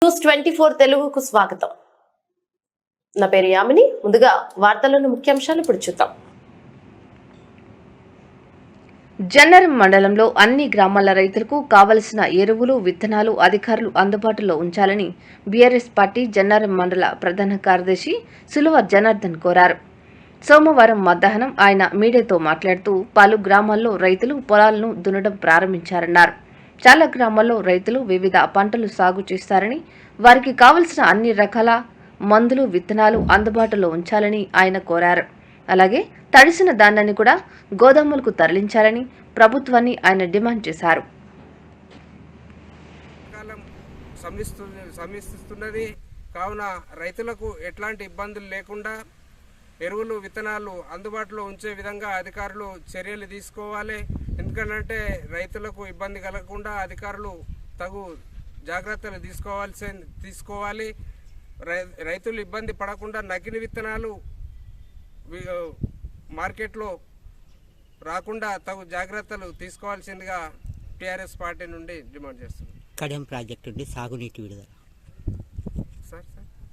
News 24 తెలుగుకు స్వాగతం. నా పేరు యామిని. ముందుగా వార్తలను ముఖ్యాంశాలు ఇప్పుడు చూద్దాం. జన్నరం మండలంలో అన్ని గ్రామాల రైతులకు కావలసిన ఎరువులు, విత్తనాలు అధికారులు అందుబాటులో ఉంచాలని బీఆర్ఎస్ పార్టీ జన్నరం మండల ప్రధాన కార్యదర్శి సులువ జనార్దన్ కోరారు. సోమవారం మధ్యాహ్నం ఆయన మీడియాతో మాట్లాడుతూ పలు గ్రామాల్లో రైతులు పొలాలను దున్నడం ప్రారంభించారన్నారు. చాలా గ్రామాల్లో రైతులు వివిధ పంటలు సాగు చేస్తారని, వారికి కావలసిన అన్ని రకాల మందులు, విత్తనాలు అందుబాటులో ఉంచాలని ఆయన కోరారు. అలాగే తడిసిన ధాన్యాన్ని కూడా గోదాములకు తరలించాలని ప్రభుత్వాన్ని ఆయన డిమాండ్ చేశారు. సమీక్షిస్తున్నది కావున రైతులకు ఎట్లాంటి ఇబ్బందులు లేకుండా ఎరువులు, విత్తనాలు అందుబాటులో ఉంచే విధంగా అధికారులు చర్యలు తీసుకోవాలి. ఎందుకంటే రైతులకు ఇబ్బంది కలగకుండా అధికారులు తగు జాగ్రత్తలు తీసుకోవాలి. రైతులు ఇబ్బంది పడకుండా నకిలీ విత్తనాలు మార్కెట్లో రాకుండా తగు జాగ్రత్తలు తీసుకోవాల్సిందిగా టీఆర్ఎస్ పార్టీ నుండి డిమాండ్ చేస్తుంది. కడెం ప్రాజెక్టు నుండి సాగునీటి విడుదల